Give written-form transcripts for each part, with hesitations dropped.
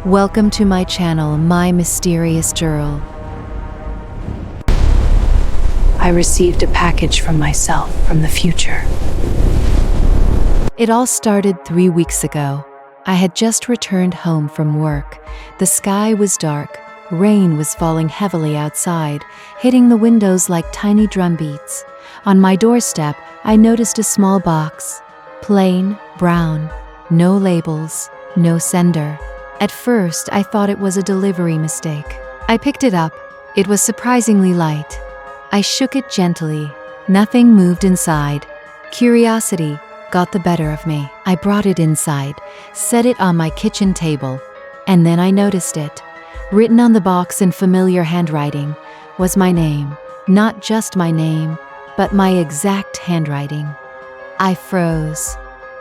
Welcome to my channel, My Mysterious Journal. I received a package from myself from the future. It all started 3 weeks ago. I had just returned home from work. The sky was dark. Rain was falling heavily outside, hitting the windows like tiny drumbeats. On my doorstep, I noticed a small box. Plain, brown, no labels, no sender. At first, I thought it was a delivery mistake. I picked it up. It was surprisingly light. I shook it gently. Nothing moved inside. Curiosity got the better of me. I brought it inside, set it on my kitchen table, and then I noticed it. Written on the box in familiar handwriting was my name. Not just my name, but my exact handwriting. I froze.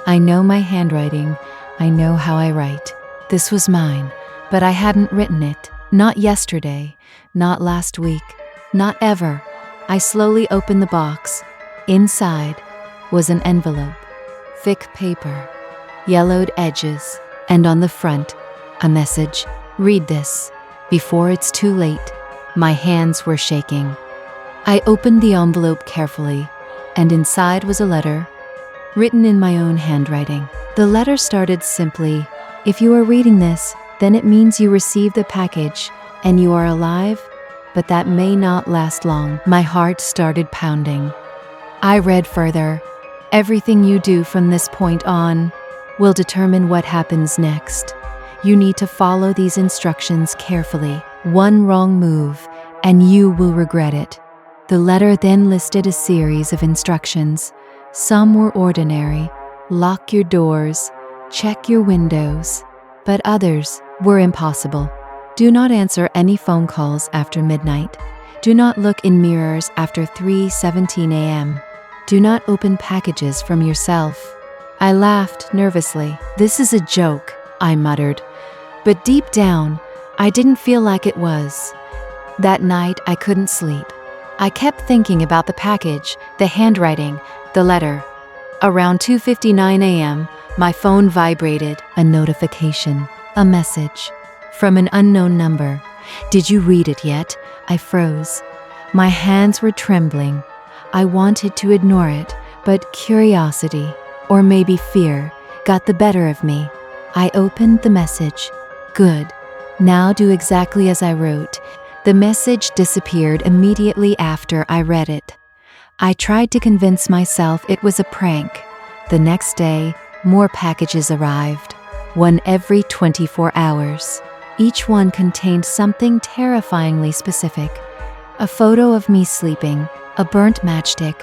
I know my handwriting. I know how I write. This was mine, but I hadn't written it. Not yesterday, not last week, not ever. I slowly opened the box. Inside was an envelope. Thick paper, yellowed edges, and on the front, a message. Read this before it's too late. My hands were shaking. I opened the envelope carefully, and inside was a letter, written in my own handwriting. The letter started simply, "If you are reading this, then it means you received the package and you are alive, but that may not last long." My heart started pounding. I read further. "Everything you do from this point on will determine what happens next. You need to follow these instructions carefully. One wrong move, and you will regret it." The letter then listed a series of instructions. Some were ordinary. Lock your doors, check your windows, but others were impossible. Do not answer any phone calls after midnight. Do not look in mirrors after 3:17 a.m. Do not open packages from yourself. I laughed nervously. "This is a joke," I muttered. But deep down, I didn't feel like it was. That night, I couldn't sleep. I kept thinking about the package, the handwriting, the letter. Around 2:59 a.m., my phone vibrated. A notification, a message from an unknown number. "Did you read it yet?" I froze. My hands were trembling. I wanted to ignore it, but curiosity, or maybe fear, got the better of me. I opened the message. "Good. Now do exactly as I wrote." The message disappeared immediately after I read it. I tried to convince myself it was a prank. The next day, more packages arrived, one every 24 hours. Each one contained something terrifyingly specific. A photo of me sleeping, a burnt matchstick,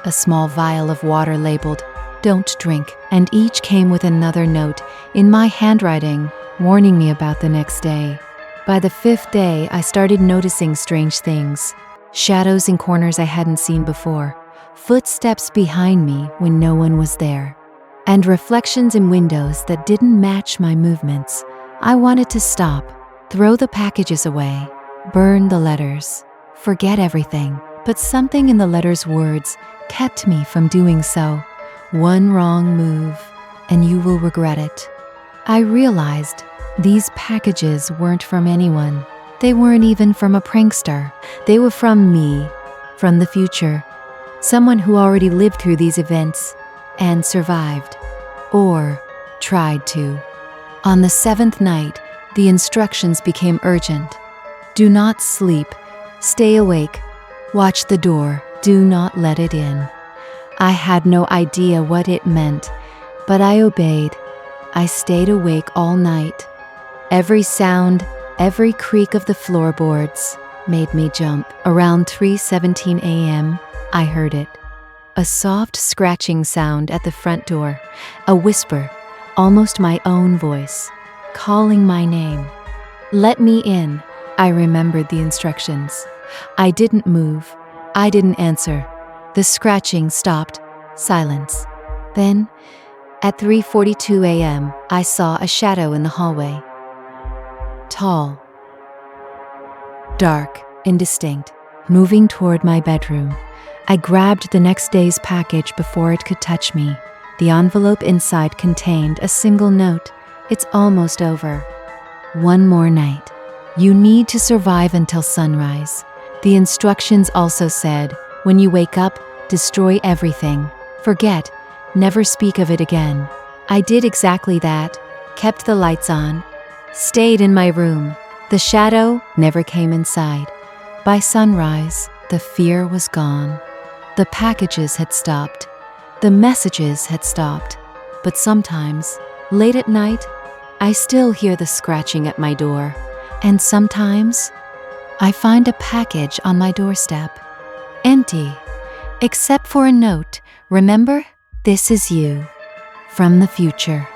a small vial of water labeled, "Don't drink," and each came with another note in my handwriting, warning me about the next day. By the 5th day, I started noticing strange things. Shadows in corners I hadn't seen before, footsteps behind me when no one was there, and reflections in windows that didn't match my movements. I wanted to stop, throw the packages away, burn the letters, forget everything, but something in the letter's words kept me from doing so. One wrong move, and you will regret it. I realized these packages weren't from anyone. They weren't even from a prankster. They were from me, from the future. Someone who already lived through these events and survived, or tried to. On the 7th night, the instructions became urgent. Do not sleep. Stay awake. Watch the door. Do not let it in. I had no idea what it meant, but I obeyed. I stayed awake all night. Every sound, every creak of the floorboards made me jump. Around 3:17 a.m., I heard it. A soft scratching sound at the front door. A whisper, almost my own voice, calling my name. "Let me in." I remembered the instructions. I didn't move. I didn't answer. The scratching stopped. Silence. Then, at 3:42 a.m., I saw a shadow in the hallway. Tall, dark, indistinct, moving toward my bedroom. I grabbed the next day's package before it could touch me. The envelope inside contained a single note. "It's almost over. One more night. You need to survive until sunrise. The instructions also said, when you wake up, destroy everything. Forget, never speak of it again. I did exactly that, kept the lights on, stayed in my room. The shadow never came inside. By sunrise, the fear was gone. The packages had stopped. The messages had stopped. But sometimes, late at night, I still hear the scratching at my door. And sometimes, I find a package on my doorstep. Empty, except for a note. Remember, this is you. From the future.